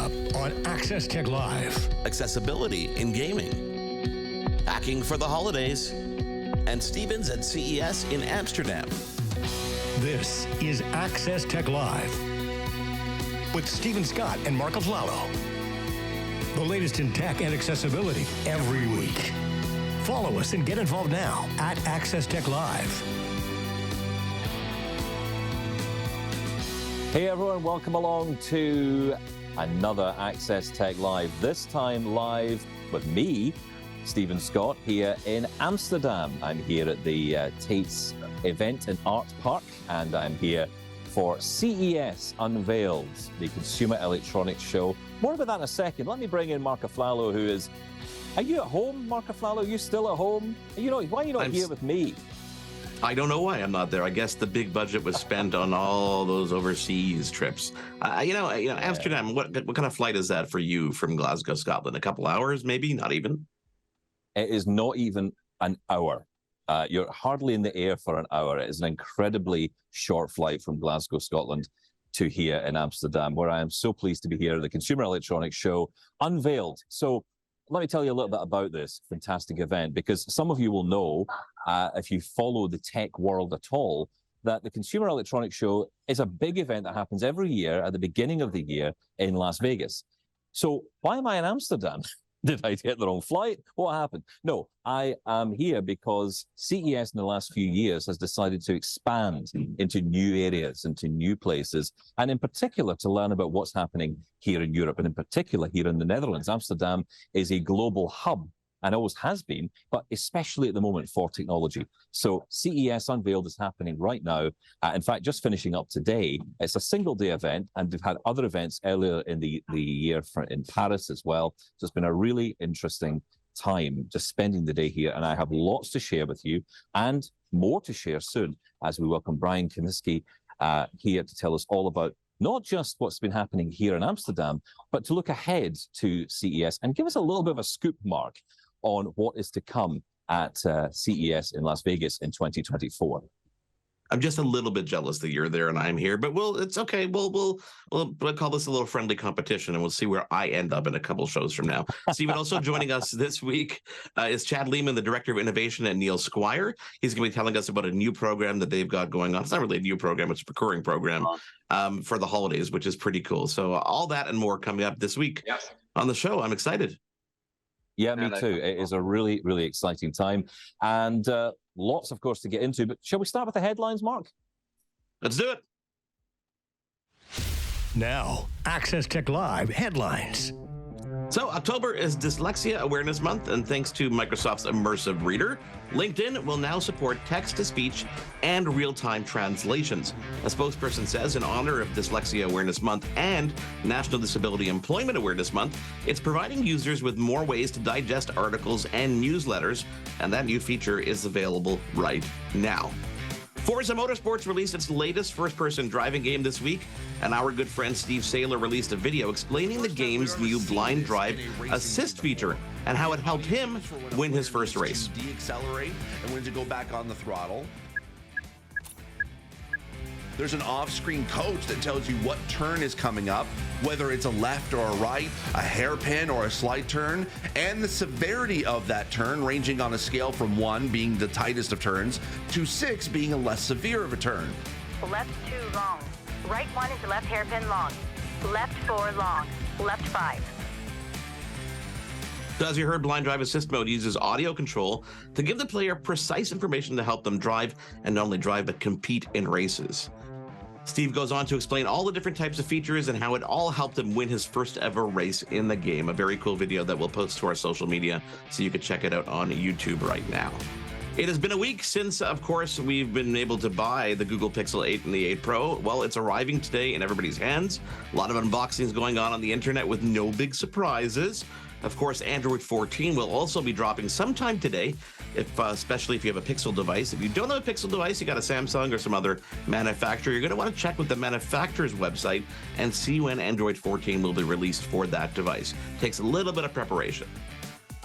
up on Access Tech Live. Accessibility in gaming, hacking for the holidays, and Stevens at CES in Amsterdam. This is Access Tech Live with Stephen Scott and Marc Aflalo. The latest in tech and accessibility every week. Follow us and get involved now at Access Tech Live. Hey everyone, welcome along to another Access Tech Live. This time live with me, Stephen Scott, here in Amsterdam. I'm here at the Taets Event and Art Park, and I'm here for CES Unveiled, the Consumer Electronics Show. More about that in a second. Let me bring in Marc Aflalo, who is... Are you at home, Marc Aflalo? Are you still at home? Why are you not here with me? I don't know why I'm not there. I guess the big budget was spent on all those overseas trips. Amsterdam, what kind of flight is that for you from Glasgow, Scotland? A couple hours, maybe? Not even? It is not even an hour. You're hardly in the air for an hour. It is an incredibly short flight from Glasgow, Scotland to here in Amsterdam, where I am so pleased to be here at the Consumer Electronics Show Unveiled. So let me tell you a little bit about this fantastic event, because some of you will know, if you follow the tech world at all, that the Consumer Electronics Show is a big event that happens every year at the beginning of the year in Las Vegas. So why am I in Amsterdam? Did I get the wrong flight? What happened? No, I am here because CES in the last few years has decided to expand into new areas, into new places, and in particular to learn about what's happening here in Europe, and in particular here in the Netherlands. Amsterdam is a global hub, and always has been, but especially at the moment for technology. So CES Unveiled is happening right now. In fact, just finishing up today. It's a single-day event, and we've had other events earlier in the year in Paris as well. So it's been a really interesting time just spending the day here, and I have lots to share with you, and more to share soon as we welcome Brian Kaminsky here to tell us all about not just what's been happening here in Amsterdam, but to look ahead to CES and give us a little bit of a scoop, Marc, on what is to come at CES in Las Vegas in 2024. I'm just a little bit jealous that you're there and I'm here, but it's okay. We'll call this a little friendly competition, and we'll see where I end up in a couple shows from now. Stephen, also joining us this week is Chad Leaman, the Director of Innovation at SmartQARE. He's going to be telling us about a new program that they've got going on. It's not really a new program, it's a recurring program for the holidays, which is pretty cool. So all that and more coming up this week on the show. I'm excited. Yeah, me too. It is a really, really exciting time, and lots, of course, to get into. But shall we start with the headlines, Marc? Let's do it. Now, Access Tech Live headlines. So October is Dyslexia Awareness Month, and thanks to Microsoft's Immersive Reader, LinkedIn will now support text-to-speech and real-time translations. A spokesperson says in honor of Dyslexia Awareness Month and National Disability Employment Awareness Month, it's providing users with more ways to digest articles and newsletters, and that new feature is available right now. Forza Motorsports released its latest first-person driving game this week, and our good friend Steve Saylor released a video explaining the game's new blind drive assist feature and how it helped him win his first race. Deaccelerate, and when to go back on the throttle. There's an off-screen coach that tells you what turn is coming up, whether it's a left or a right, a hairpin or a slight turn, and the severity of that turn, ranging on a scale from 1 being the tightest of turns to 6 being a less severe of a turn. Left 2 long. Right 1 is left hairpin long. Left 4 long. Left 5. So as you heard, Blind Drive Assist mode uses audio control to give the player precise information to help them drive, and not only drive, but compete in races. Steve goes on to explain all the different types of features and how it all helped him win his first ever race in the game. A very cool video that we'll post to our social media, so you can check it out on YouTube right now. It has been a week since, of course, we've been able to buy the Google Pixel 8 and the 8 Pro. Well, it's arriving today in everybody's hands. A lot of unboxings going on the internet with no big surprises. Of course, Android 14 will also be dropping sometime today, especially if you have a Pixel device. If you don't have a Pixel device, you got a Samsung or some other manufacturer, you're going to want to check with the manufacturer's website and see when Android 14 will be released for that device. Takes a little bit of preparation.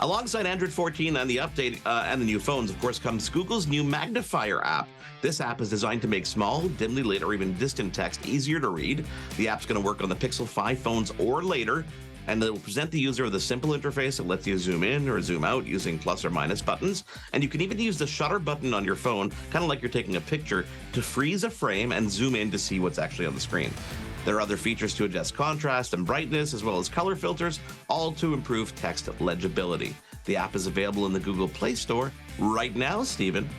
Alongside Android 14 and the update and the new phones, of course, comes Google's new Magnifier app. This app is designed to make small, dimly lit, or even distant text easier to read. The app's going to work on the Pixel 5 phones or later, and it will present the user with a simple interface that lets you zoom in or zoom out using plus or minus buttons. And you can even use the shutter button on your phone, kind of like you're taking a picture, to freeze a frame and zoom in to see what's actually on the screen. There are other features to adjust contrast and brightness, as well as color filters, all to improve text legibility. The app is available in the Google Play Store right now, Stephen.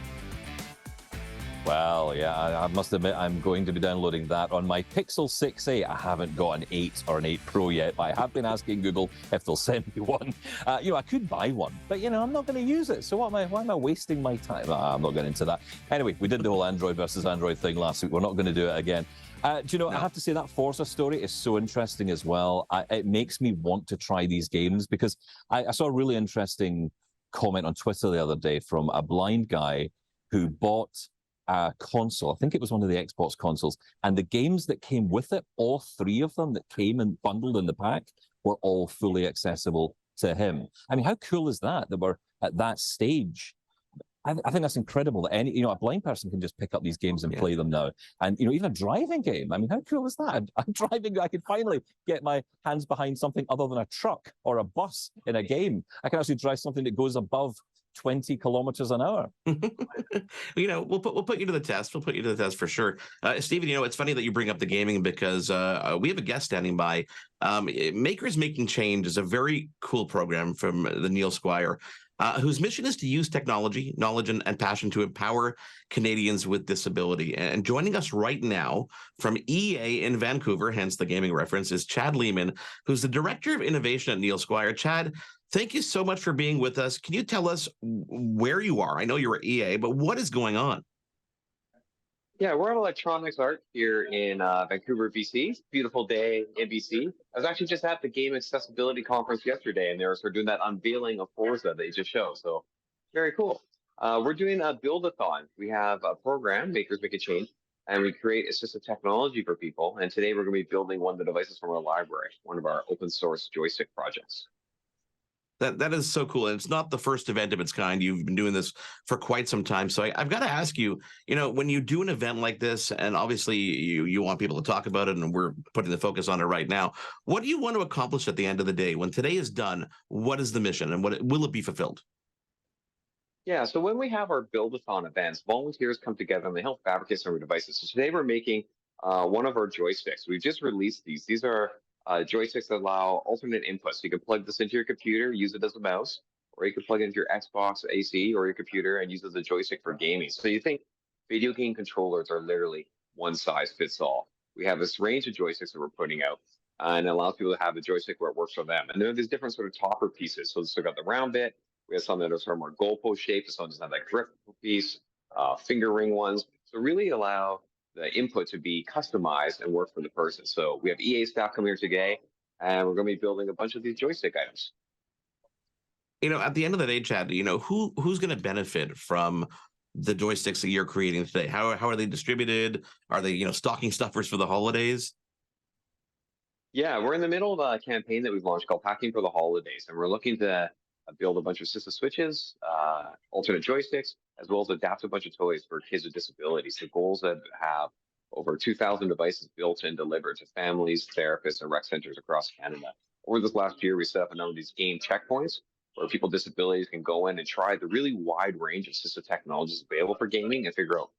Well, yeah, I must admit I'm going to be downloading that on my Pixel 6a. I haven't got an 8 or an 8 Pro yet, but I have been asking Google if they'll send me one. I could buy one, but, I'm not going to use it. So why am I wasting my time? I'm not getting into that. Anyway, we did the whole Android versus Android thing last week. We're not going to do it again. I have to say that Forza story is so interesting as well. It makes me want to try these games because I saw a really interesting comment on Twitter the other day from a blind guy who bought a console. I think it was one of the Xbox consoles, and the games that came with it, all 3 of them that came and bundled in the pack, were all fully accessible to him. I mean, how cool is that we're at that stage? I think that's incredible that a blind person can just pick up these games and play them now. And, even a driving game. I mean, how cool is that? I'm driving, I can finally get my hands behind something other than a truck or a bus in a game. I can actually drive something that goes above 20 kilometers an hour. We'll put you to the test. We'll put you to the test for sure. Stephen, it's funny that you bring up the gaming because we have a guest standing by. Makers Making Change is a very cool program from the Neil Squire, whose mission is to use technology, knowledge, and passion to empower Canadians with disability. And joining us right now from EA in Vancouver, hence the gaming reference, is Chad Leaman, who's the Director of Innovation at Neil Squire. Chad, thank you so much for being with us. Can you tell us where you are? I know you're at EA, but what is going on? Yeah, we're at Electronics Art here in Vancouver, BC. Beautiful day in BC. I was actually just at the Game Accessibility Conference yesterday, and they were sort of doing that unveiling of Forza that you just showed. So very cool. We're doing a build-a-thon. We have a program, Makers Make a Change, and we create assistive technology for people. And today we're going to be building one of the devices from our library, one of our open source joystick projects. That is so cool. And it's not the first event of its kind. You've been doing this for quite some time. So I've got to ask you, when you do an event like this, and obviously you want people to talk about it, and we're putting the focus on it right now, what do you want to accomplish at the end of the day? When today is done, what is the mission and will it be fulfilled? Yeah, so when we have our build-a-thon events, volunteers come together and they help fabricate some of our devices. So today we're making one of our joysticks. We've just released these. These are joysticks that allow alternate inputs. You can plug this into your computer, use it as a mouse, or you can plug it into your Xbox AC or your computer and use it as a joystick for gaming. So you think video game controllers are literally one size fits all. We have this range of joysticks that we're putting out, and it allows people to have a joystick where it works for them. And there are these different sort of topper pieces. So we've got the round bit. We have some that are sort of more goalpost shaped. Some just have that grip piece, finger ring ones. So really allow the input to be customized and work for the person. So we have EA staff coming here today, and we're going to be building a bunch of these joystick items. At the end of the day, Chad, who's going to benefit from the joysticks that you're creating today? How are they distributed? Are they, stocking stuffers for the holidays? Yeah, we're in the middle of a campaign that we've launched called Packing for the Holidays, and we're looking to build a bunch of assistive switches, alternate joysticks, as well as adapt a bunch of toys for kids with disabilities. The goals that have over 2,000 devices built and delivered to families, therapists, and rec centers across Canada. Over this last year, we set up a number of these game checkpoints where people with disabilities can go in and try the really wide range of assistive technologies available for gaming and figure out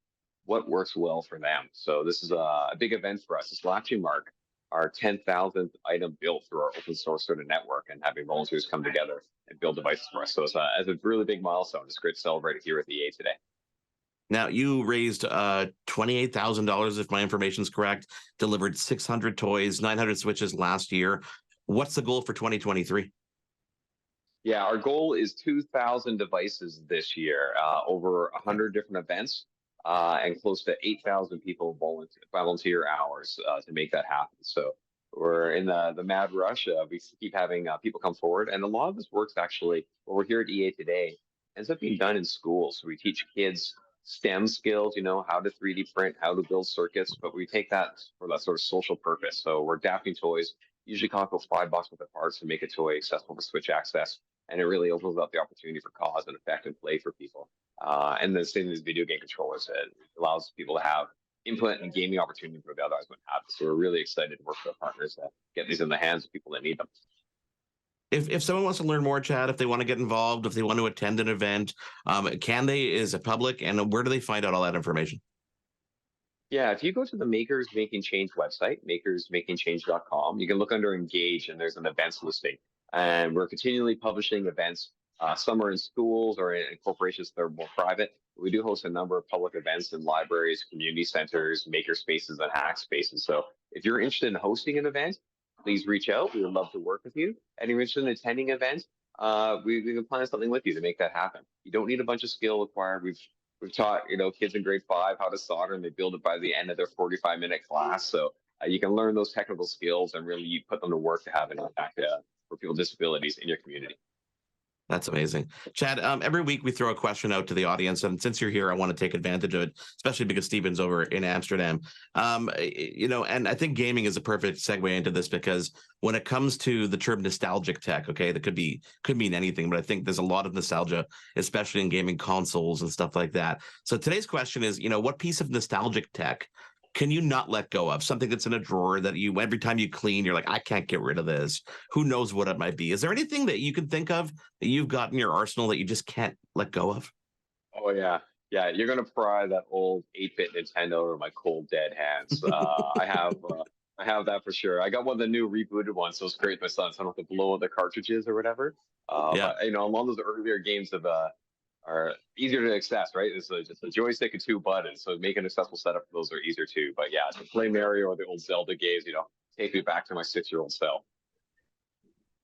what works well for them. So this is a big event for us. This will actually mark our 10,000th item built through our open source sort of network, and having volunteers come together and build devices for us. So it's a really big milestone. It's great to celebrate it here at the EA today. Now, you raised $28,000, if my information is correct, delivered 600 toys, 900 switches last year. What's the goal for 2023? Yeah, our goal is 2,000 devices this year, over 100 different events, and close to 8,000 people volunteer hours to make that happen. So we're in the mad rush. We keep having people come forward, and a lot of this work's actually, what we're here at EA today, ends up being done in schools. So we teach kids STEM skills, how to 3D print, how to build circuits, but we take that for that sort of social purpose. So we're adapting toys, usually cost about $5 worth of parts to make a toy accessible for Switch access. and it really opens up the opportunity for cause and effect and play for people. And the same as video game controllers, it allows people to have input and gaming opportunities where they otherwise wouldn't have. So we're really excited to work with our partners to get these in the hands of people that need them. If someone wants to learn more, Chad, if they want to get involved, if they want to attend an event, can they? Is it public? And where do they find out all that information? Yeah, if you go to the Makers Making Change website, makersmakingchange.com, you can look under Engage and there's an events listing. And we're continually publishing events. Some are in schools or in corporations that are more private. We do host a number of public events in libraries, community centers, maker spaces, and hack spaces. So if you're interested in hosting an event, please reach out. We would love to work with you. And if you're interested in attending an event, we can plan something with you to make that happen. You don't need a bunch of skill acquired. We've taught kids in grade 5 how to solder, and they build it by the end of their 45-minute class. So you can learn those technical skills and really put them to work to have an impact for people with disabilities in your community. That's amazing. Chad, every week we throw a question out to the audience, and since you're here, I want to take advantage of it, especially because Steven's over in Amsterdam. And I think gaming is a perfect segue into this, because when it comes to the term nostalgic tech, okay, that could mean anything, but I think there's a lot of nostalgia, especially in gaming consoles and stuff like that. So today's question is, what piece of nostalgic tech can you not let go of? Something that's in a drawer that every time you clean, you're like, I can't get rid of this. Who knows what it might be? Is there anything that you can think of that you've got in your arsenal that you just can't let go of? Oh, yeah. Yeah, you're going to pry that old 8-bit Nintendo over my cold, dead hands. I have that for sure. I got one of the new rebooted ones, so it's great with my son, so I don't have to blow out the cartridges or whatever. Yeah. But, a lot of those earlier games are easier to access, right? It's just a joystick and 2 buttons, so making an accessible setup for those are easier too. But yeah, to play Mario or the old Zelda games, take me back to my 6-year-old self.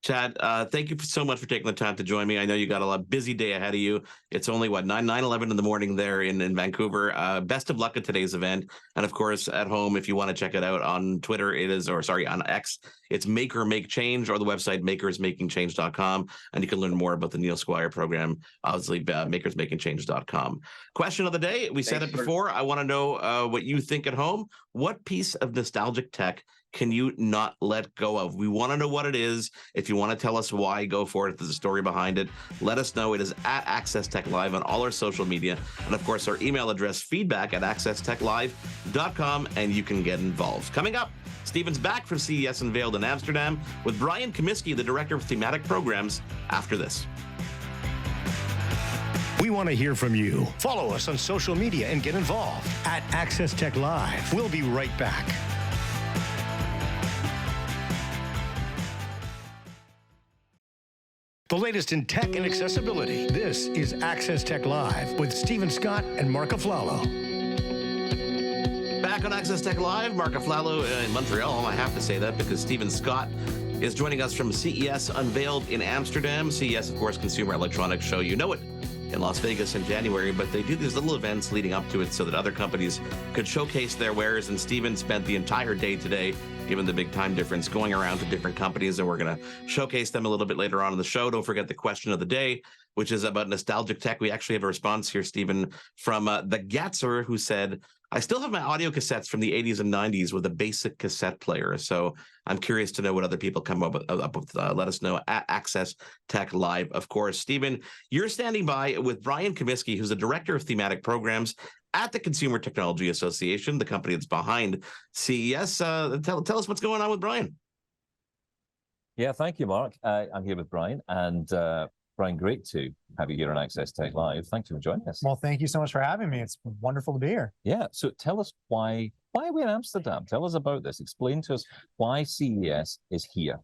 Chad, thank you so much for taking the time to join me. I know you got a busy day ahead of you. It's only 9:11 in the morning there in Vancouver. Best of luck at today's event. And of course, at home, if you want to check it out on Twitter, on X, it's Maker Make Change, or the website makersmakingchange.com. And you can learn more about the Neil Squire program, obviously, makersmakingchange.com. Question of the day. We said it before. I want to know what you think at home. What piece of nostalgic tech can you not let go of? We want to know what it is. If you want to tell us why, go for it. If there's a story behind it, let us know. It is at Access Tech Live on all our social media. And of course, our email address, feedback@accesstechlive.com, and you can get involved. Coming up, Steven's back from CES Unveiled in Amsterdam with Brian Comiskey, the Director of Thematic Programs, after this. We want to hear from you. Follow us on social media and get involved at Access Tech Live. We'll be right back. The latest in tech and accessibility. This is Access Tech Live with Steven Scott and Marc Aflalo. Back on Access Tech Live, Marc Aflalo in Montreal. I have to say that because Steven Scott is joining us from CES Unveiled in Amsterdam. CES, of course, Consumer Electronics Show. You know it, in Las Vegas in January, but they do these little events leading up to it so that other companies could showcase their wares. And Steven spent the entire day today, given the big time difference, going around to different companies, and we're going to showcase them a little bit later on in the show. Don't forget the question of the day, which is about nostalgic tech. We actually have a response here, Steven, from the Gatzer, who said, I still have my audio cassettes from the 80s and 90s with a basic cassette player. So I'm curious to know what other people come up with. Let us know at Access Tech Live, of course. Steven, you're standing by with Brian Comiskey, who's the Director of Thematic Programs at the Consumer Technology Association, the company that's behind CES. Tell us what's going on with Brian. Yeah, thank you, Marc. I'm here with Brian, and Brian, great to have you here on Access Tech Live. Thank you for joining us. Well, thank you so much for having me. It's wonderful to be here. Yeah, so tell us why are we in Amsterdam? Tell us about this. Explain to us why CES is here.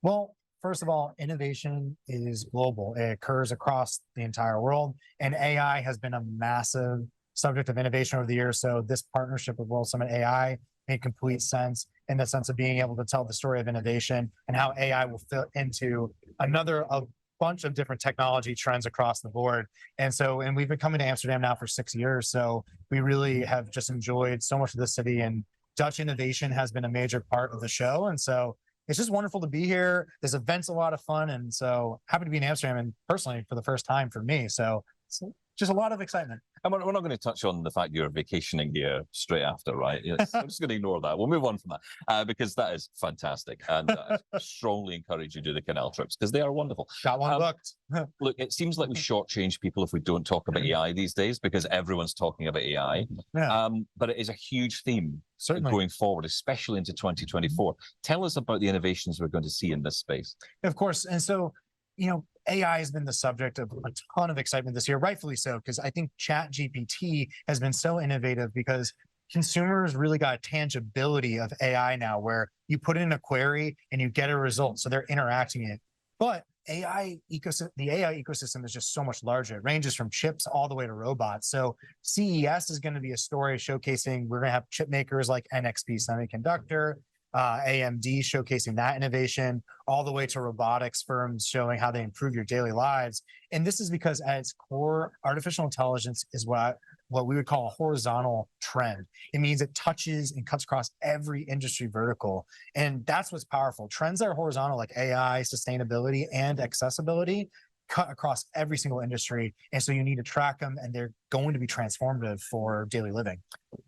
Well, first of all, innovation is global. It occurs across the entire world, and AI has been a massive subject of innovation over the years. So this partnership with World Summit AI made complete sense in the sense of being able to tell the story of innovation and how AI will fit into a bunch of different technology trends across the board. And we've been coming to Amsterdam now for 6 years. So we really have just enjoyed so much of the city, and Dutch innovation has been a major part of the show. And so it's just wonderful to be here. This event's a lot of fun. And so happy to be in Amsterdam, and personally for the first time for me. So it's just a lot of excitement. And we're not going to touch on the fact you're vacationing here straight after, right? Yes, I'm just going to ignore that. We'll move on from that because that is fantastic. And I strongly encourage you to do the canal trips because they are wonderful. Got one booked. Look, it seems like we shortchange people if we don't talk about AI these days because everyone's talking about AI. Yeah. But it is a huge theme Certainly. going forward, especially into 2024. Tell us about the innovations we're going to see in this space. Of course. And so, AI has been the subject of a ton of excitement this year, rightfully so, because I think ChatGPT has been so innovative because consumers really got a tangibility of AI now where you put in a query and you get a result. So they're interacting it. But the AI ecosystem is just so much larger. It ranges from chips all the way to robots. So CES is going to be a story showcasing, we're going to have chip makers like NXP Semiconductor, AMD showcasing that innovation, all the way to robotics firms showing how they improve your daily lives. And this is because at its core, artificial intelligence is what we would call a horizontal trend. It means it touches and cuts across every industry vertical. And that's what's powerful. Trends that are horizontal, like AI, sustainability, and accessibility, cut across every single industry. And so you need to track them, and they're going to be transformative for daily living.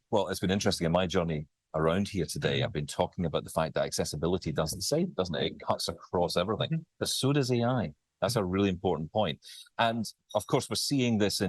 Well, it's been interesting in my journey around here today. I've been talking about the fact that accessibility doesn't it? It cuts across everything, but so does AI. That's a really important point. And of course, we're seeing this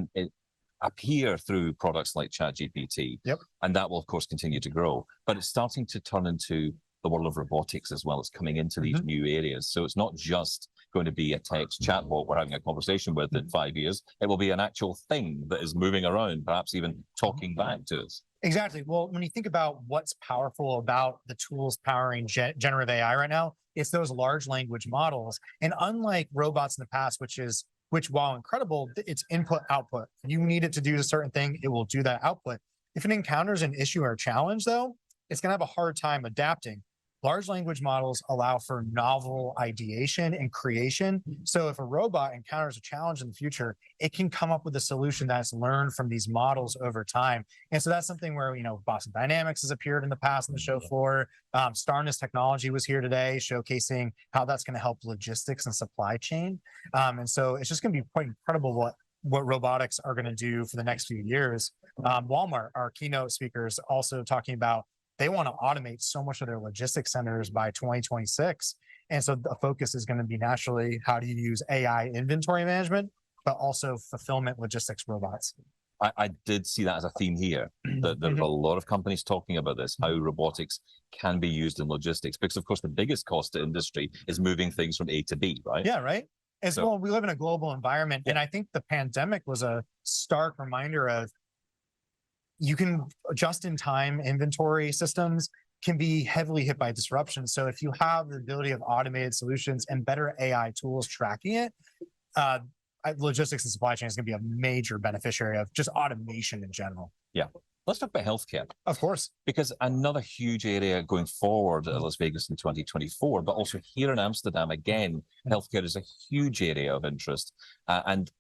appear through products like ChatGPT. Yep. And that will, of course, continue to grow. But it's starting to turn into the world of robotics as well. It's coming into these new areas. So it's not just going to be a text chatbot we're having a conversation with in 5 years. It will be an actual thing that is moving around, perhaps even talking back to us. Exactly. Well, when you think about what's powerful about the tools powering generative AI right now, it's those large language models. And unlike robots in the past, which while incredible, it's input output. You need it to do a certain thing, it will do that output. If it encounters an issue or a challenge, though, it's going to have a hard time adapting. Large language models allow for novel ideation and creation. So if a robot encounters a challenge in the future, it can come up with a solution that's learned from these models over time. And so that's something where, Boston Dynamics has appeared in the past on the show floor. Starness Technology was here today, showcasing how that's going to help logistics and supply chain. And so it's just going to be quite incredible what robotics are going to do for the next few years. Walmart, our keynote speakers, also talking about they want to automate so much of their logistics centers by 2026. And so the focus is going to be naturally, how do you use AI inventory management, but also fulfillment logistics robots. I did see that as a theme here. There's a lot of companies talking about this, how robotics can be used in logistics, because of course the biggest cost to industry is moving things from A to B, right? Yeah, right. Well, we live in a global environment, and I think the pandemic was a stark reminder of you can just-in-time inventory systems can be heavily hit by disruption. So if you have the ability of automated solutions and better AI tools tracking it, logistics and supply chain is going to be a major beneficiary of just automation in general. Yeah. Let's talk about healthcare. Of course. Because another huge area going forward at Las Vegas in 2024, but also here in Amsterdam, again, healthcare is a huge area of interest. And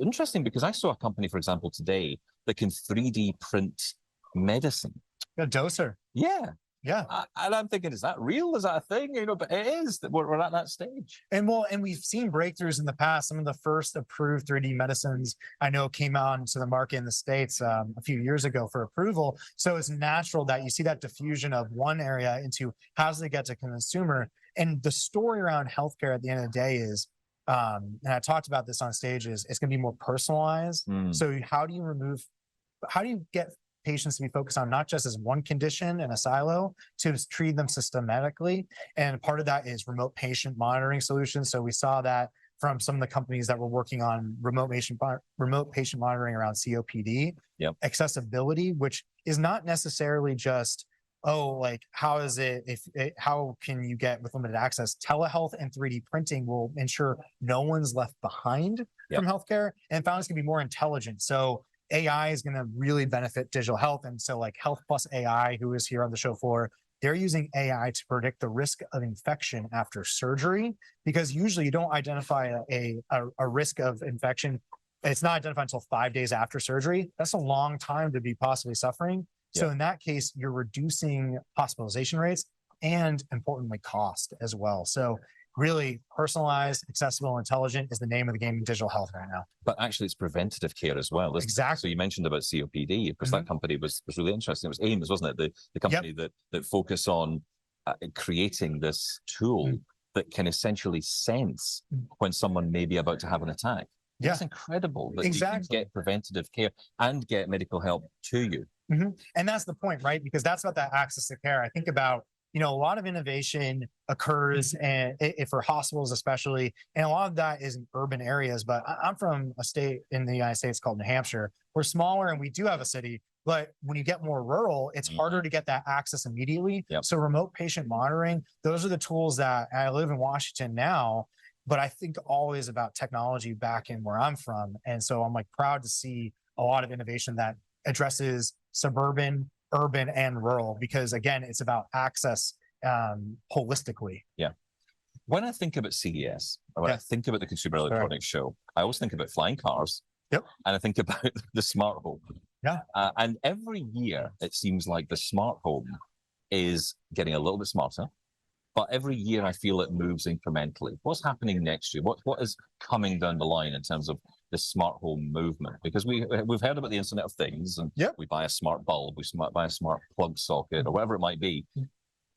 interesting because I saw a company, for example, today that can 3D print medicine. A doser. Yeah. Yeah. And I'm thinking, is that real? Is that a thing? But it is. We're at that stage. And we've seen breakthroughs in the past. Some of the first approved 3D medicines I know came out to the market in the States a few years ago for approval. So it's natural that you see that diffusion of one area into how does it get to consumer. And the story around healthcare at the end of the day is, and I talked about this on stage, is it's going to be more personalized. So how do you get patients to be focused on not just as one condition in a silo, to treat them systematically? And part of that is remote patient monitoring solutions. So we saw that from some of the companies that were working on remote patient monitoring around COPD. Yep. Accessibility, which is not necessarily just, how can you get with limited access? Telehealth and 3D printing will ensure no one's left behind from healthcare, and found can be more intelligent. So AI is going to really benefit digital health. And so Health Plus AI, who is here on the show floor, they're using AI to predict the risk of infection after surgery, because usually you don't identify a risk of infection. It's not identified until 5 days after surgery. That's a long time to be possibly suffering. So in that case, you're reducing hospitalization rates and, importantly, cost as well. So really personalized, accessible, intelligent is the name of the game in digital health right now. But actually, it's preventative care as well. Exactly. So you mentioned about COPD, because that company was really interesting. It was AIMS, wasn't it? The company that focus on creating this tool that can essentially sense when someone may be about to have an attack. Yeah. It's incredible that you Exactly. can get preventative care and get medical help to you. And that's the point, right? Because that's about that access to care. I think about, a lot of innovation occurs and for hospitals especially, and a lot of that is in urban areas. But I'm from a state in the United States called New Hampshire. We're smaller and we do have a city, but when you get more rural, it's harder to get that access immediately. So remote patient monitoring, those are the tools that I live in Washington now, but I think always about technology back in where I'm from. And so I'm like proud to see a lot of innovation that addresses suburban, urban, and rural, because again, it's about access holistically. Yeah. When I think about CES, or when I think about the Consumer Electronics Show, I always think about flying cars. And I think about the smart home. And every year, it seems like the smart home is getting a little bit smarter. But every year, I feel it moves incrementally. What's happening next year? What is coming down the line in terms of the smart home movement? Because we've heard about the Internet of Things, and we buy a smart bulb, we buy a smart plug socket, or whatever it might be.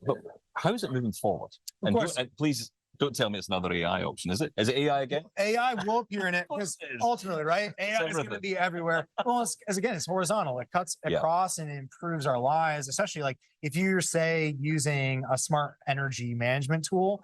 But how is it moving forward? And please don't tell me it's another AI option, is it? Is it AI again? AI will appear in it, because ultimately, right? AI is going to be everywhere. Well, it's horizontal. It cuts across and improves our lives, especially like if you're, say, using a smart energy management tool,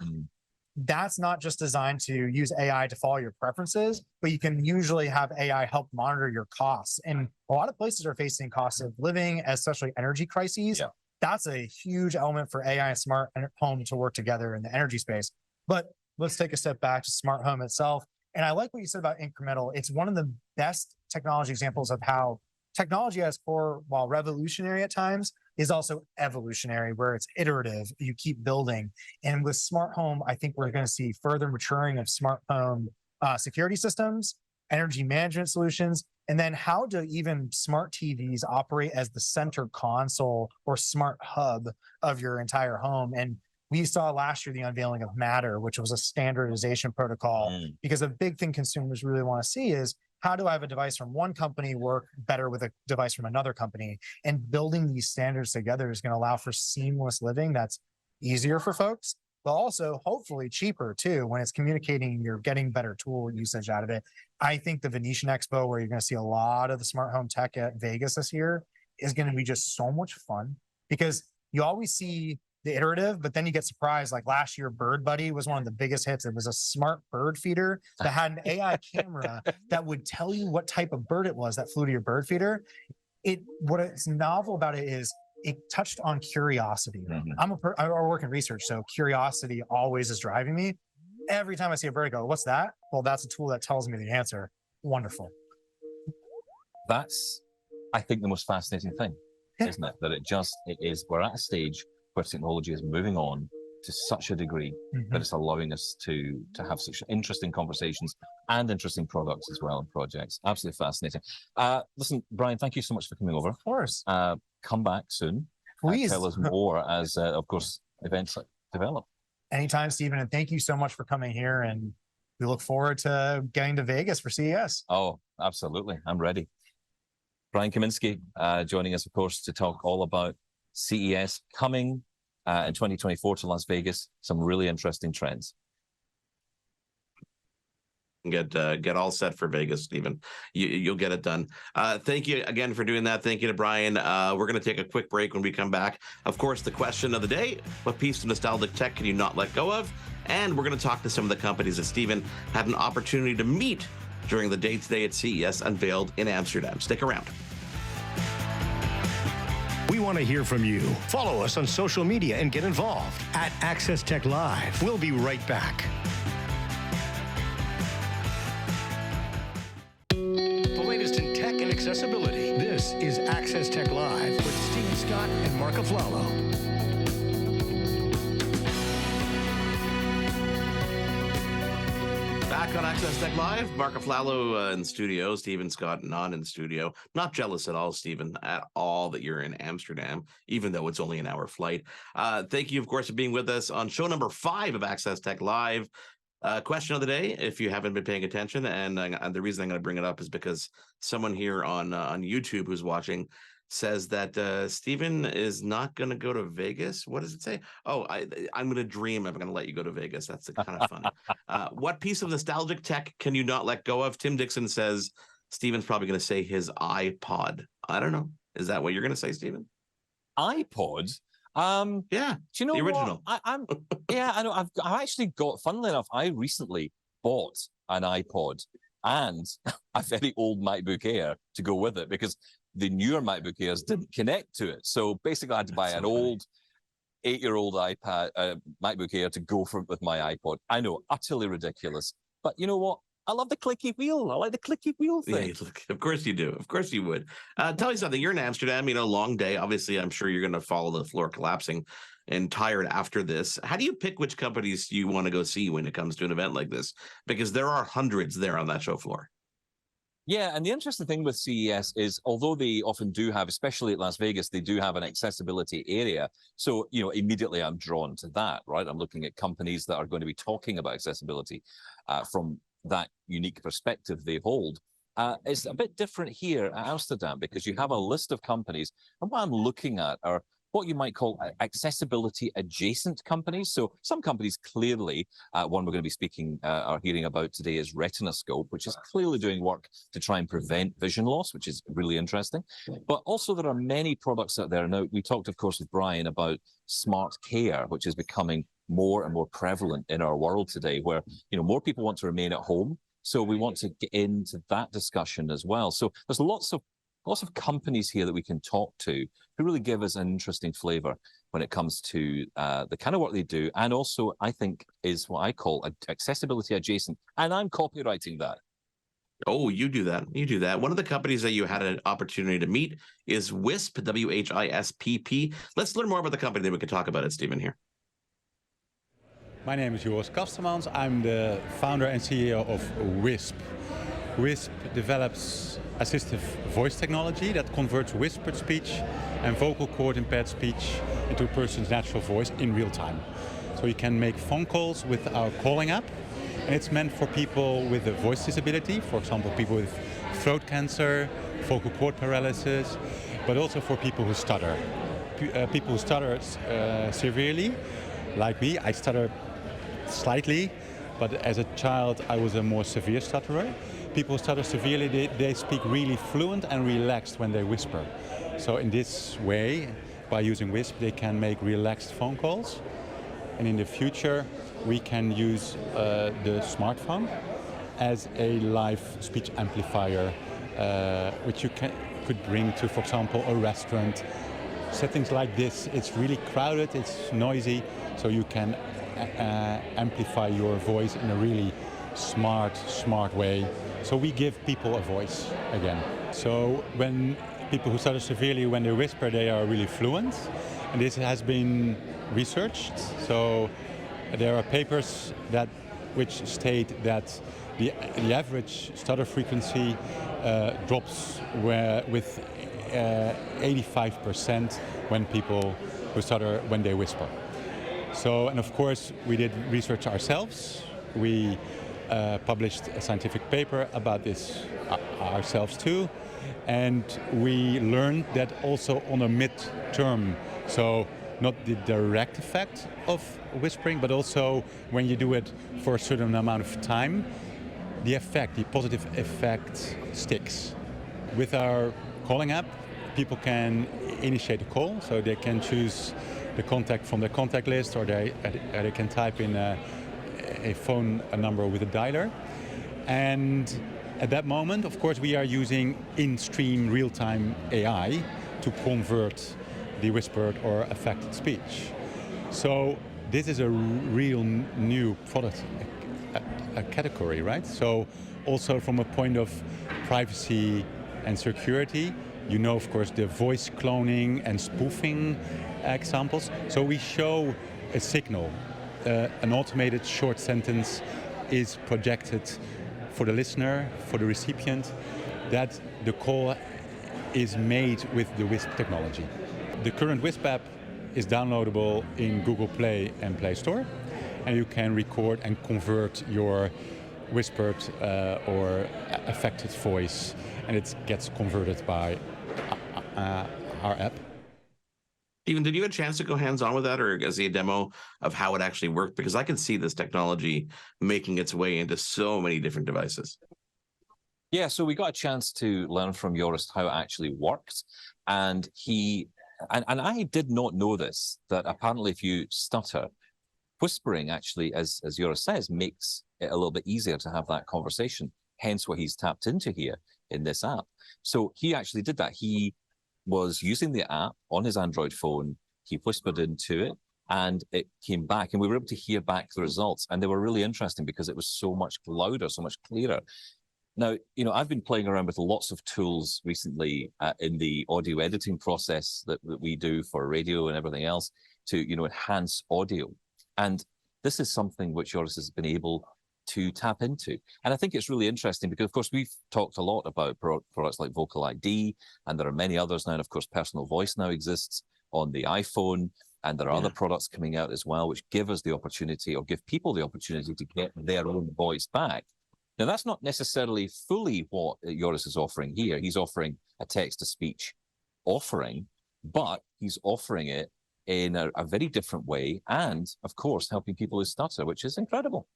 that's not just designed to use AI to follow your preferences, but you can usually have AI help monitor your costs. And a lot of places are facing cost of living, especially energy crises. That's a huge element for AI and smart home to work together in the energy space. But let's take a step back to smart home itself. And I like what you said about incremental. It's one of the best technology examples of how technology as core, while revolutionary at times, is also evolutionary, where it's iterative. You keep building. And with smart home, I think we're going to see further maturing of smart home security systems, energy management solutions, and then how do even smart TVs operate as the center console or smart hub of your entire home. And we saw last year the unveiling of Matter, which was a standardization protocol, because a big thing consumers really want to see is, how do I have a device from one company work better with a device from another company? And building these standards together is going to allow for seamless living that's easier for folks, but also hopefully cheaper too. When it's communicating, you're getting better tool usage out of it. I think the Venetian Expo, where you're going to see a lot of the smart home tech at Vegas this year, is going to be just so much fun, because you always see the iterative, but then you get surprised. Like last year, Bird Buddy was one of the biggest hits. It was a smart bird feeder that had an AI camera that would tell you what type of bird it was that flew to your bird feeder. What's novel about it is it touched on curiosity. I work in research, so curiosity always is driving me. Every time I see a bird, I go, "What's that?" Well, that's a tool that tells me the answer. Wonderful. That's, I think, the most fascinating thing, isn't it? That we're at a stage where technology is moving on to such a degree that it's allowing us to have such interesting conversations and interesting products as well, and projects. Absolutely fascinating. Listen, Brian, thank you so much for coming over. Of course. Come back soon. Please. Tell us more as, of course, events develop. Anytime, Stephen, and thank you so much for coming here, and we look forward to getting to Vegas for CES. Oh, absolutely. I'm ready. Brian Kaminsky joining us, of course, to talk all about CES coming in 2024 to Las Vegas. Some really interesting trends. Get all set for Vegas, Stephen. You'll get it done. Thank you again for doing that. Thank you to Brian. We're going to take a quick break. When we come back, of course, the question of the day: what piece of nostalgic tech can you not let go of? And we're going to talk to some of the companies that Stephen had an opportunity to meet during the day today at CES Unveiled in Amsterdam. Stick around. We want to hear from you. Follow us on social media and get involved at Access Tech Live. We'll be right back. The latest in tech and accessibility. This is Access Tech Live with Stephen Scott and Marc Aflalo. Back on Access Tech Live, Marc Aflalo in studio, Stephen Scott not in studio. Not jealous at all, Stephen, at all that you're in Amsterdam, even though it's only an hour flight. Thank you, of course, for being with us on show number 5 of Access Tech Live. Question of the day, if you haven't been paying attention, and the reason I'm going to bring it up is because someone here on YouTube who's watching says that Stephen is not going to go to Vegas. What does it say? Oh, I'm going to dream I'm going to let you go to Vegas. That's kind of funny. What piece of nostalgic tech can you not let go of? Tim Dixon says Stephen's probably going to say his iPod. I don't know. Is that what you're going to say, Stephen? iPod? Yeah. Do you know the original? I'm yeah, I know. I've actually got, funnily enough, I recently bought an iPod and a very old MacBook Air to go with it because the newer MacBook Airs didn't connect to it. So basically I had to buy an old 8-year-old MacBook Air to go with my iPod. I know, utterly ridiculous. But you know what? I love the clicky wheel. I like the clicky wheel thing. Yeah, of course you do. Of course you would. Tell me something. You're in Amsterdam, long day. Obviously, I'm sure you're going to follow the floor collapsing and tired after this. How do you pick which companies you want to go see when it comes to an event like this? Because there are hundreds there on that show floor. Yeah, and the interesting thing with CES is, although they often do have, especially at Las Vegas, they do have an accessibility area. So, immediately I'm drawn to that, right? I'm looking at companies that are going to be talking about accessibility from that unique perspective they hold. It's a bit different here at Amsterdam because you have a list of companies, and what I'm looking at are what you might call accessibility adjacent companies. So some companies clearly, one we're going to be speaking or hearing about today is Retinascope, which is clearly doing work to try and prevent vision loss, which is really interesting. But also there are many products out there. Now, we talked, of course, with Brian about SmartQARE, which is becoming more and more prevalent in our world today, where more people want to remain at home. So we want to get into that discussion as well. So there's lots of companies here that we can talk to who really give us an interesting flavor when it comes to the kind of work they do. And also, I think, is what I call accessibility adjacent. And I'm copywriting that. Oh, you do that. You do that. One of the companies that you had an opportunity to meet is Whispp, WHISPP. Let's learn more about the company, then we can talk about it, Stephen, here. My name is Joris Kastemans. I'm the founder and CEO of Whispp. Whispp develops assistive voice technology that converts whispered speech and vocal cord impaired speech into a person's natural voice in real time. So you can make phone calls with our calling app, and it's meant for people with a voice disability, for example, people with throat cancer, vocal cord paralysis, but also for people who stutter. People who stutter severely, like me. I stutter slightly, but as a child I was a more severe stutterer. People who stutter severely, they speak really fluent and relaxed when they whisper. So in this way, by using Whispp, they can make relaxed phone calls. And in the future, we can use the smartphone as a live speech amplifier, which you could bring to, for example, a restaurant. Settings like this, it's really crowded, it's noisy, so you can amplify your voice in a really smart way. So we give people a voice again. So when people who stutter severely, when they whisper, they are really fluent. And this has been researched. So there are papers which state that the average stutter frequency drops with 85% when people who stutter when they whisper. So, and of course, we did research ourselves. We published a scientific paper about this ourselves too, and we learned that also on a mid-term, so not the direct effect of whispering, but also when you do it for a certain amount of time, the positive effect sticks. With our calling app, people can initiate a call, so they can choose the contact from the contact list, or they can type in a phone number with a dialer. And at that moment, of course, we are using in-stream real-time AI to convert the whispered or affected speech. So this is a real new product, a category, right? So also from a point of privacy and security, of course, the voice cloning and spoofing examples. So we show a signal, an automated short sentence is projected for the listener, for the recipient, that the call is made with the Whispp technology. The current Whispp app is downloadable in Google Play and Play Store, and you can record and convert your whispered or affected voice, and it gets converted by our app. Stephen, did you have a chance to go hands-on with that, or see a demo of how it actually worked? Because I can see this technology making its way into so many different devices. Yeah, so we got a chance to learn from Joris how it actually worked, and I did not know this, that apparently if you stutter, whispering actually, as Joris says, makes it a little bit easier to have that conversation, hence what he's tapped into here in this app. So he actually did that. He was using the app on his Android phone, he whispered into it, and it came back, and we were able to hear back the results, and they were really interesting because it was so much louder, so much clearer. Now, I've been playing around with lots of tools recently in the audio editing process that we do for radio and everything else to, enhance audio. And this is something which Joris has been able to tap into. And I think it's really interesting because, of course, we've talked a lot about products like Vocal ID, and there are many others now. And of course, Personal Voice now exists on the iPhone, and there are other products coming out as well, which give us the opportunity, or give people the opportunity, to get their own voice back. Now, that's not necessarily fully what Joris is offering here. He's offering a text-to-speech offering, but he's offering it in a very different way, and, of course, helping people who stutter, which is incredible.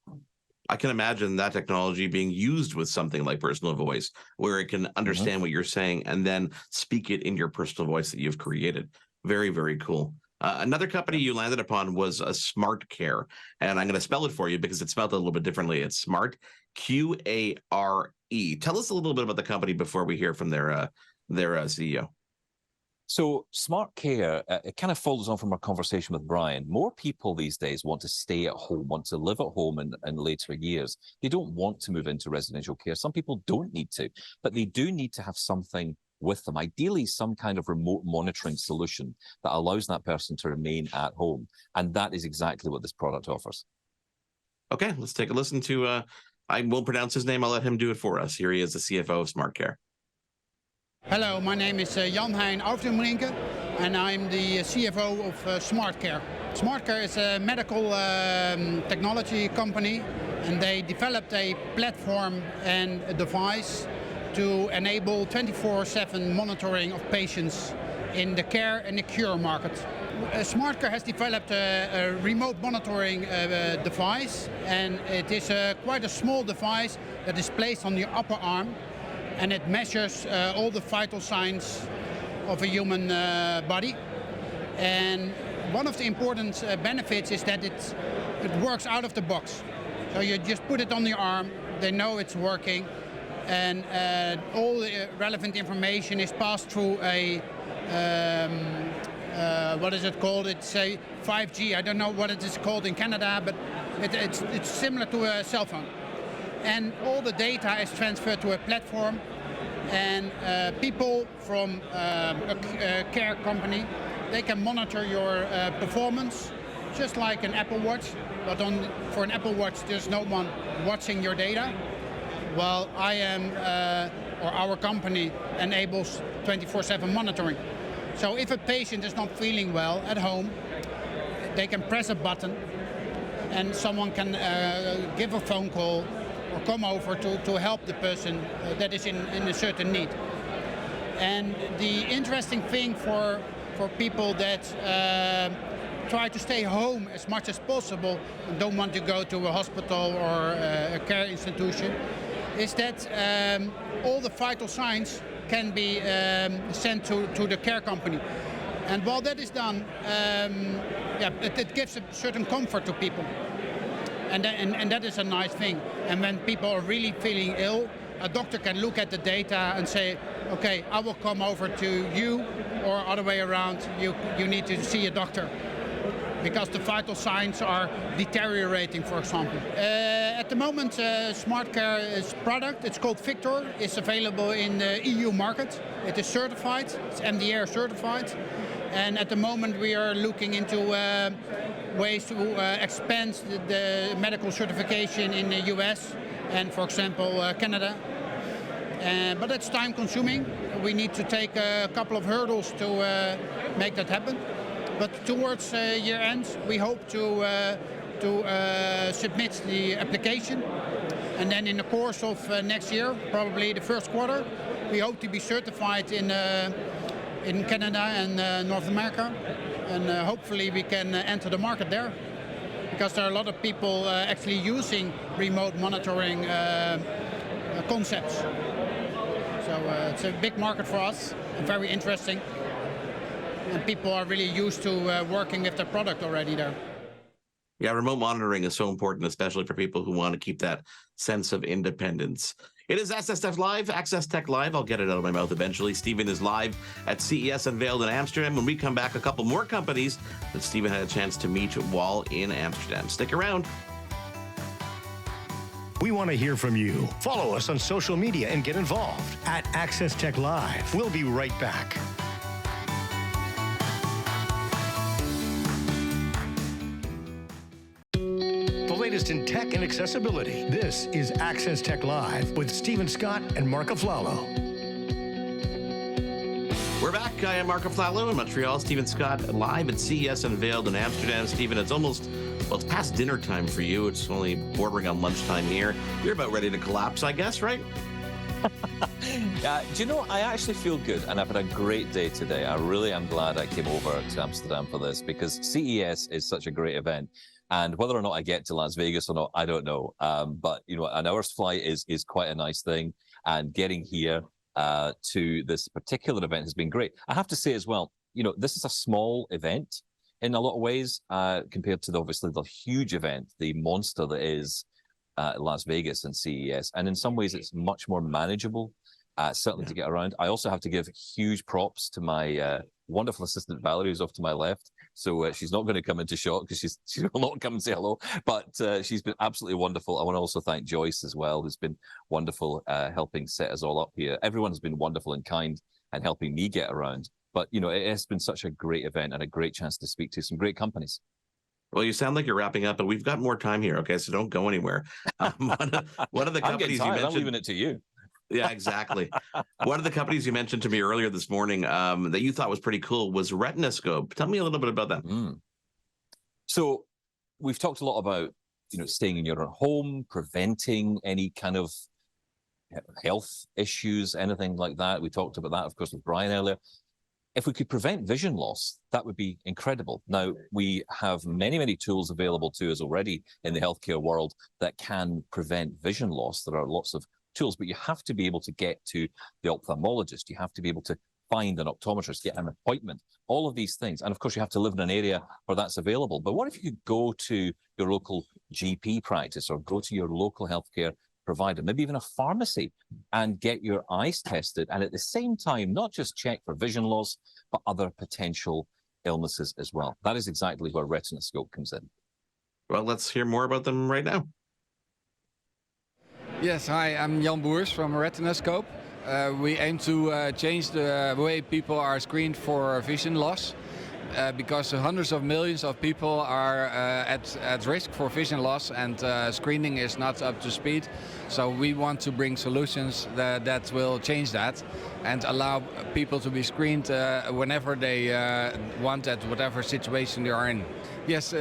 I can imagine that technology being used with something like Personal Voice, where it can understand what you're saying and then speak it in your personal voice that you've created. Very, very cool. Another company you landed upon was a SmartQARE, and I'm going to spell it for you because it's spelled a little bit differently. It's SmartQARE. Tell us a little bit about the company before we hear from their CEO. So SmartQARE, it kind of follows on from our conversation with Brian. More people these days want to stay at home, want to live at home in later years. They don't want to move into residential care. Some people don't need to, but they do need to have something with them, ideally some kind of remote monitoring solution that allows that person to remain at home. And that is exactly what this product offers. Okay, let's take a listen to, I won't pronounce his name, I'll let him do it for us. Here he is, the CFO of SmartQARE. Hello, my name is Jan-Hein Autenbrinke, and I'm the CFO of SmartQARE. SmartQARE is a medical technology company, and they developed a platform and a device to enable 24/7 monitoring of patients in the care and the cure market. SmartQARE has developed a remote monitoring device, and it is quite a small device that is placed on your upper arm, and it measures all the vital signs of a human body. And one of the important benefits is that it works out of the box. So you just put it on your arm, they know it's working, and all the relevant information is passed through a, what is it called? It's a 5G, I don't know what it is called in Canada, but it's similar to a cell phone. And all the data is transferred to a platform, and people from a care company, they can monitor your performance just like an Apple Watch, but for an Apple Watch there's no one watching your data. Well, I am, or our company enables 24/7 monitoring. So if a patient is not feeling well at home, they can press a button and someone can give a phone call or come over to help the person that is in a certain need. And the interesting thing for people that try to stay home as much as possible and don't want to go to a hospital or a care institution is that all the vital signs can be sent to the care company. And while that is done, it gives a certain comfort to people. And that is a nice thing. And when people are really feeling ill, a doctor can look at the data and say, okay, I will come over to you, or other way around, you need to see a doctor, because the vital signs are deteriorating, for example. At the moment, SmartQARE's product, it's called Victor, is available in the EU market. It is certified, it's MDR certified. And at the moment we are looking into ways to expand the medical certification in the US and, for example, Canada. But it's time consuming. We need to take a couple of hurdles to make that happen. But towards year end, we hope to submit the application. And then in the course of next year, probably the first quarter, we hope to be certified in Canada and North America. And hopefully we can enter the market there. Because there are a lot of people actually using remote monitoring concepts. So it's a big market for us, and very interesting. And people are really used to working with the product already there. Yeah, remote monitoring is so important, especially for people who want to keep that sense of independence. It is Access Tech Live, Access Tech Live. I'll get it out of my mouth eventually. Stephen is live at CES Unveiled in Amsterdam. When we come back, a couple more companies that Stephen had a chance to meet while in Amsterdam. Stick around. We want to hear from you. Follow us on social media and get involved at Access Tech Live. We'll be right back. The latest in tech and accessibility. This is Access Tech Live with Stephen Scott and Marc Aflalo. We're back. I am Marc Aflalo in Montreal. Stephen Scott live at CES Unveiled in Amsterdam. Stephen, it's it's past dinner time for you. It's only bordering on lunchtime here. You're about ready to collapse, I guess, right? Do you know, I actually feel good, and I've had a great day today. I really am glad I came over to Amsterdam for this, because CES is such a great event. And whether or not I get to Las Vegas or not, I don't know. But, you know, an hour's flight is quite a nice thing. And getting here to this particular event has been great. I have to say as well, you know, this is a small event in a lot of ways compared to obviously the huge event, the monster that is Las Vegas and CES. And in some ways, it's much more manageable, certainly to get around. I also have to give huge props to my wonderful assistant, Valerie, who's off to my left. So she's not going to come into shock because she will not come and say hello. But she's been absolutely wonderful. I want to also thank Joyce as well, who's been wonderful helping set us all up here. Everyone has been wonderful and kind and helping me get around. But, you know, it has been such a great event and a great chance to speak to some great companies. Well, you sound like you're wrapping up, but we've got more time here, okay? So don't go anywhere. One of the companies you mentioned... I'm leaving it to you. Yeah, exactly. One of the companies you mentioned to me earlier this morning that you thought was pretty cool was Retinascope. Tell me a little bit about that. So we've talked a lot about, you know, staying in your own home, preventing any kind of health issues, anything like that. We talked about that, of course, with Brian earlier. If we could prevent vision loss, that would be incredible. Now, we have many, many tools available to us already in the healthcare world that can prevent vision loss. There are lots of tools, but you have to be able to get to the ophthalmologist. You have to be able to find an optometrist, get an appointment, all of these things. And of course, you have to live in an area where that's available. But what if you could go to your local GP practice or go to your local healthcare provider, maybe even a pharmacy, and get your eyes tested, and at the same time, not just check for vision loss, but other potential illnesses as well? That is exactly where Retinascope comes in. Well, let's hear more about them right now. Yes, hi, I'm Jan Boers from Retinascope. We aim to change the way people are screened for vision loss. Because hundreds of millions of people are at risk for vision loss, and screening is not up to speed. So we want to bring solutions that will change that and allow people to be screened whenever they want, at whatever situation they are in. Yes,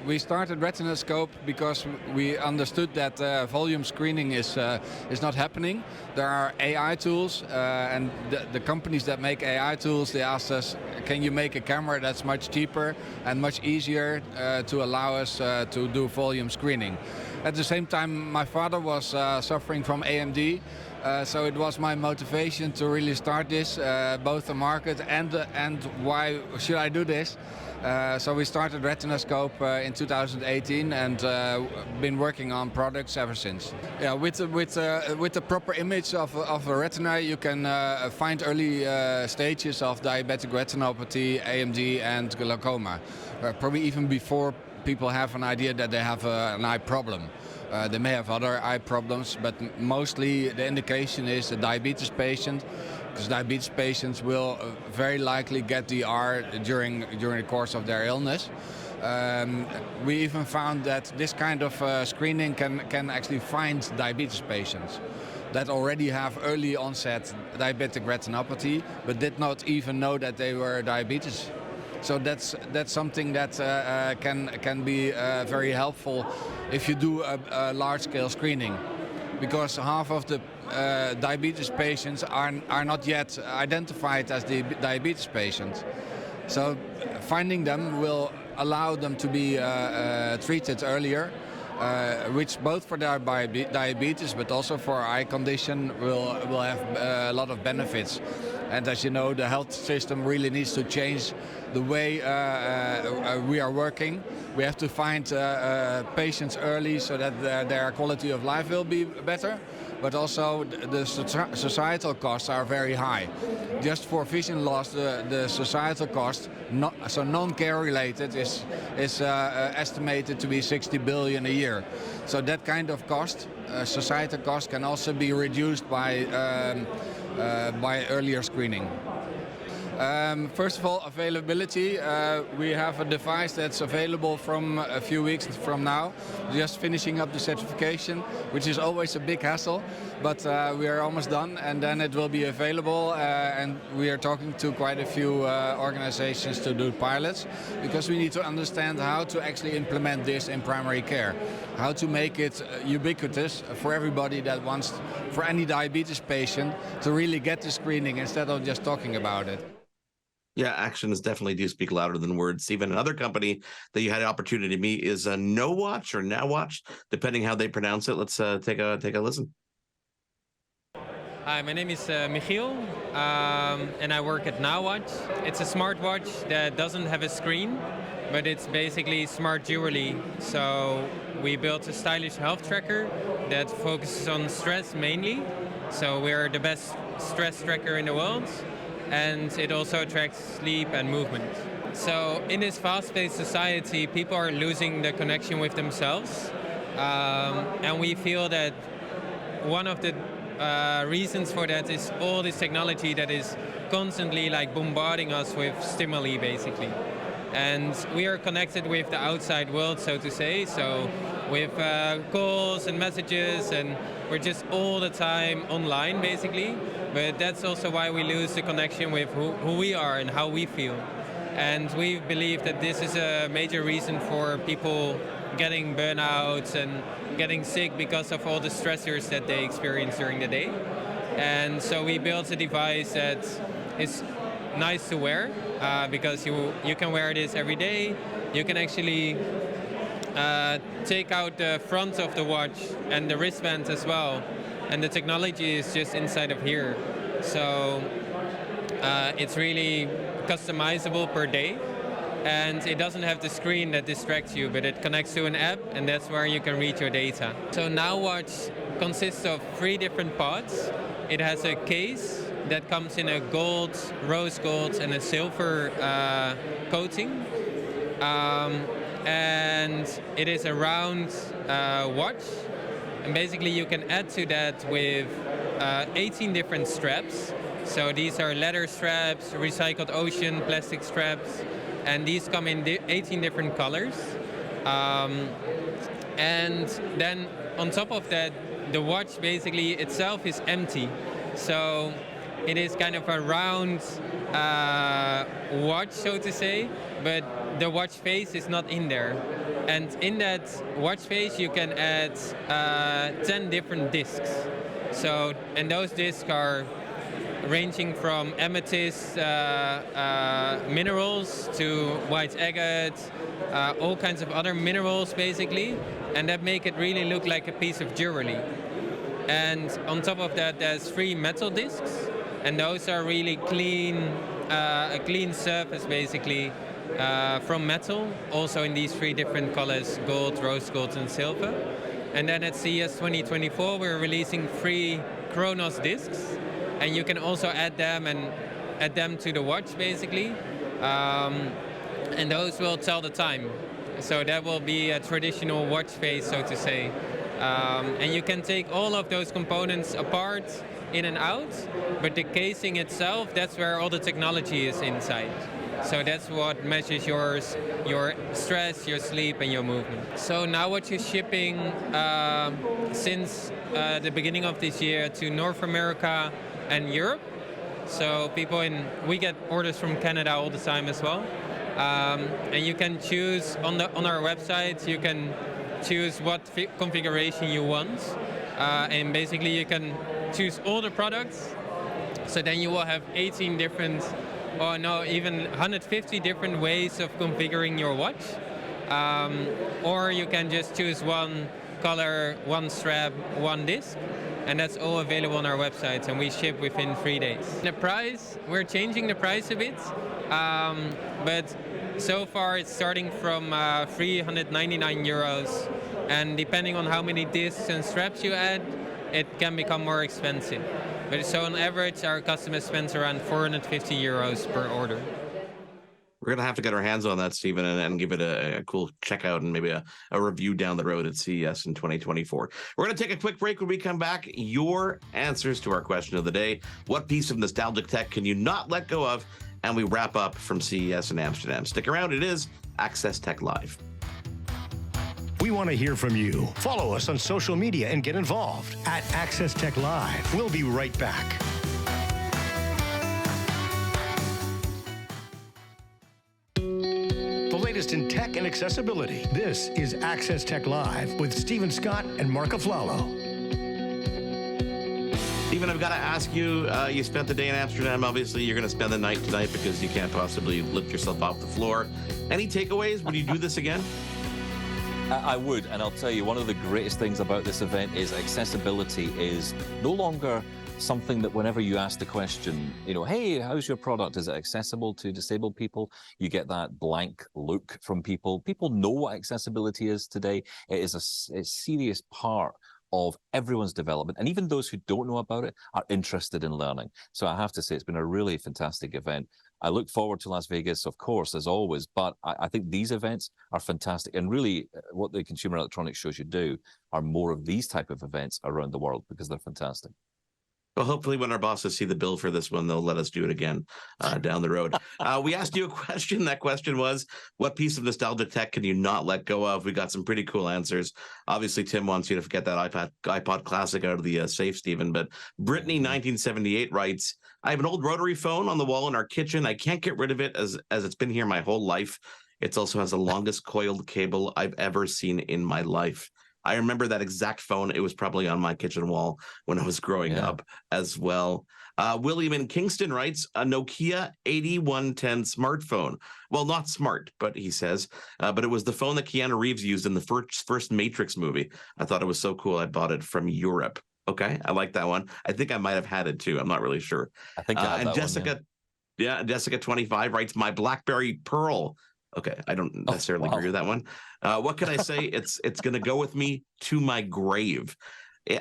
we started Retinascope because we understood that volume screening is not happening. There are AI tools, and the companies that make AI tools, they asked us, can you make a camera that's much cheaper and much easier to allow us to do volume screening? At the same time, my father was suffering from AMD, so it was my motivation to really start this, both the market and why should I do this. So we started Retinascope in 2018 and been working on products ever since. Yeah, with the proper image of a retina, you can find early stages of diabetic retinopathy, AMD, and glaucoma, probably even before people have an idea that they have an eye problem. They may have other eye problems, but mostly the indication is a diabetes patient, because diabetes patients will very likely get DR during the course of their illness. We even found that this kind of screening can actually find diabetes patients that already have early onset diabetic retinopathy, but did not even know that they were diabetes. So that's something that can be very helpful if you do a large-scale screening, because half of the diabetes patients are not yet identified as the diabetes patients. So finding them will allow them to be treated earlier, which both for their diabetes but also for eye condition will have a lot of benefits. And as you know, the health system really needs to change the way we are working. We have to find patients early so that their quality of life will be better, but also the societal costs are very high. Just for vision loss, the societal cost, so non-care related, is estimated to be 60 billion a year. So that kind of cost, societal cost, can also be reduced by earlier screening. First of all, availability. We have a device that's available from a few weeks from now. Just finishing up the certification, which is always a big hassle, but we are almost done, and then it will be available. And we are talking to quite a few organizations to do pilots, because we need to understand how to actually implement this in primary care, how to make it ubiquitous for everybody that wants, for any diabetes patient, to really get the screening instead of just talking about it. Yeah, actions definitely do speak louder than words. Even another company that you had the opportunity to meet is No Watch or Now Watch, depending how they pronounce it. Let's take a listen. Hi, my name is Michiel, and I work at Now Watch. It's a smartwatch that doesn't have a screen, but it's basically smart jewelry. So we built a stylish health tracker that focuses on stress mainly. So we're the best stress tracker in the world. And it also tracks sleep and movement. So in this fast-paced society, people are losing the connection with themselves. And we feel that one of the reasons for that is all this technology that is constantly like bombarding us with stimuli, basically. And we are connected with the outside world, so to say. So with calls and messages, and we're just all the time online, basically. But that's also why we lose the connection with who we are and how we feel. And we believe that this is a major reason for people getting burnouts and getting sick because of all the stressors that they experience during the day. And so we built a device that is nice to wear, because you can wear this every day. You can actually take out the front of the watch and the wristband as well. And the technology is just inside of here. So it's really customizable per day. And it doesn't have the screen that distracts you, but it connects to an app, and that's where you can read your data. So Now Watch consists of 3 different parts. It has a case that comes in a gold, rose gold, and a silver coating. And it is a round watch. And basically you can add to that with 18 different straps. So these are leather straps, recycled ocean plastic straps, and these come in 18 different colors. And then on top of that, the watch basically itself is empty. So it is kind of a round watch, so to say, but the watch face is not in there. And in that watch face, you can add 10 different discs. So, and those discs are ranging from amethyst minerals to white agate, all kinds of other minerals, basically, and that make it really look like a piece of jewelry. And on top of that, there's 3 metal discs, and those are really clean, a clean surface, basically, from metal, also in these 3 different colors, gold, rose gold, and silver. And then at CES 2024, we're releasing 3 Chronos discs, and you can also add them to the watch, basically, and those will tell the time. So that will be a traditional watch face, so to say. And you can take all of those components apart, in and out, but the casing itself, that's where all the technology is inside. So that's what measures your stress, your sleep, and your movement. So now what you're shipping since the beginning of this year to North America and Europe. So we get orders from Canada all the time as well. And you can choose on our website, you can choose what configuration you want. And basically you can choose all the products. So then you will have 18 different, or no, even 150 different ways of configuring your watch. Or you can just choose one color, one strap, one disc. And that's all available on our website, and we ship within 3 days. The price, we're changing the price a bit, but so far it's starting from 399 euros, and depending on how many discs and straps you add, it can become more expensive. But so on average, our customers spend around 450 euros per order. We're going to have to get our hands on that, Stephen, and give it a cool checkout and maybe a review down the road at CES in 2024. We're going to take a quick break. When we come back, your answers to our question of the day. What piece of nostalgic tech can you not let go of? And we wrap up from CES in Amsterdam. Stick around. It is Access Tech Live. We want to hear from you. Follow us on social media and get involved at Access Tech Live. We'll be right back. The latest in tech and accessibility. This is Access Tech Live with Stephen Scott and Marc Aflalo. Stephen, I've got to ask you, you spent the day in Amsterdam. Obviously, you're going to spend the night tonight because you can't possibly lift yourself off the floor. Any takeaways? Would you do this again? I would, and I'll tell you, one of the greatest things about this event is accessibility is no longer something that whenever you ask the question, hey, how's your product? Is it accessible to disabled people? You get that blank look from people. People know what accessibility is today. It is a serious part of everyone's development, and even those who don't know about it are interested in learning. So I have to say, it's been a really fantastic event. I look forward to Las Vegas, of course, as always, but I think these events are fantastic. And really, what the Consumer Electronics Show should do are more of these type of events around the world, because they're fantastic. Well, hopefully when our bosses see the bill for this one, they'll let us do it again down the road. We asked you a question. That question was, what piece of nostalgic tech can you not let go of? We got some pretty cool answers. Obviously, Tim wants you to get that iPod Classic out of the safe, Stephen. But Brittany, 1978, writes, I have an old rotary phone on the wall in our kitchen. I can't get rid of it as it's been here my whole life. It also has the longest coiled cable I've ever seen in my life. I remember that exact phone. It was probably on my kitchen wall when I was growing up as well. William in Kingston writes, a Nokia 8110 smartphone. Well, not smart, but he says, but it was the phone that Keanu Reeves used in the first Matrix movie. I thought it was so cool. I bought it from Europe. Okay, I like that one. I think I might have had it too. I'm not really sure. I think I had that Jessica, one, Jessica 25 writes, my BlackBerry Pearl. Okay, I don't necessarily agree with that one. What can I say? It's going to go with me to my grave.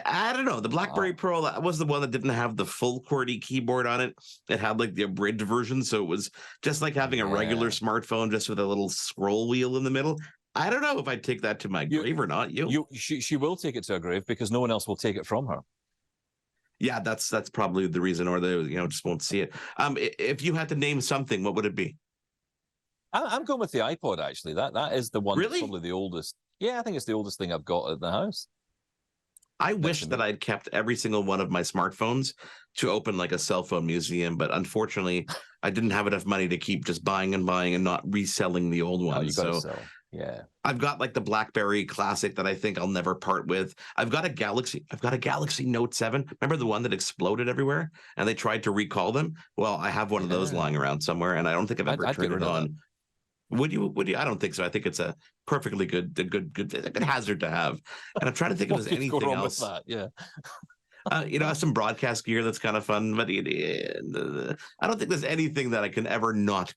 I don't know. The BlackBerry Pearl, that was the one that didn't have the full QWERTY keyboard on it. It had like the abridged version, so it was just like having a regular smartphone, just with a little scroll wheel in the middle. I don't know if I'd take that to my grave or not. She will take it to her grave because no one else will take it from her. Yeah, that's probably the reason, or they just won't see it. If you had to name something, what would it be? I'm going with the iPod, actually. That is the one that's probably the oldest. Yeah, I think it's the oldest thing I've got at the house. I wish that I'd kept every single one of my smartphones to open like a cell phone museum, but unfortunately, I didn't have enough money to keep just buying and not reselling the old ones. You got to sell. Yeah. I've got like the BlackBerry Classic that I think I'll never part with. I've got a Galaxy Note 7. Remember the one that exploded everywhere and they tried to recall them? Well, I have one of those lying around somewhere, and I don't think I've ever turned it on. Would you? I don't think so. I think it's a perfectly good hazard to have. And I'm trying to think if there's anything else. With that? Yeah. Some broadcast gear that's kind of fun, but I don't think there's anything that I can ever not,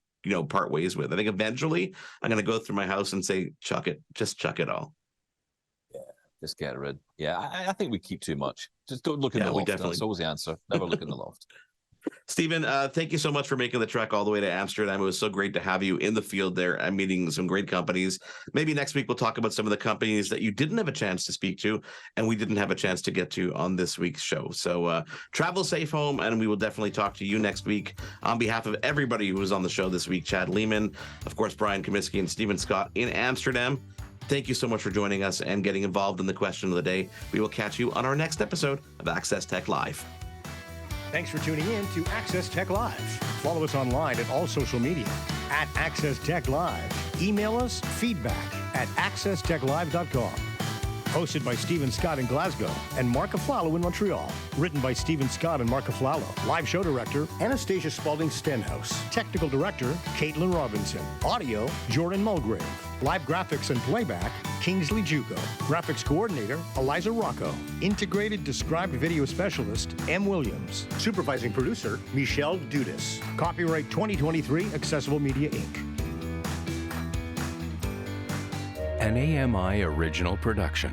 part ways with. I think eventually I'm going to go through my house and say, chuck it, just chuck it all. Yeah, just get rid. Yeah, I think we keep too much. Just don't look in the loft. That's always the answer. Never look in the loft. Stephen, thank you so much for making the trek all the way to Amsterdam. It was so great to have you in the field there and meeting some great companies. Maybe next week we'll talk about some of the companies that you didn't have a chance to speak to and we didn't have a chance to get to on this week's show. So travel safe home, and we will definitely talk to you next week. On behalf of everybody who was on the show this week, Chad Leaman, of course, Brian Comiskey, and Stephen Scott in Amsterdam, thank you so much for joining us and getting involved in the question of the day. We will catch you on our next episode of Access Tech Live. Thanks for tuning in to Access Tech Live. Follow us online at all social media at Access Tech Live. Email us feedback@accesstechlive.com. Hosted by Stephen Scott in Glasgow and Marc Aflalo in Montreal. Written by Stephen Scott and Marc Aflalo. Live show director, Anastasia Spalding Stenhouse. Technical director, Caitlin Robinson. Audio, Jordan Mulgrave. Live graphics and playback, Kingsley Juco. Graphics coordinator, Eliza Rocco. Integrated described video specialist, M. Williams. Supervising producer, Michelle Dudis. Copyright 2023, Accessible Media, Inc. An AMI original production.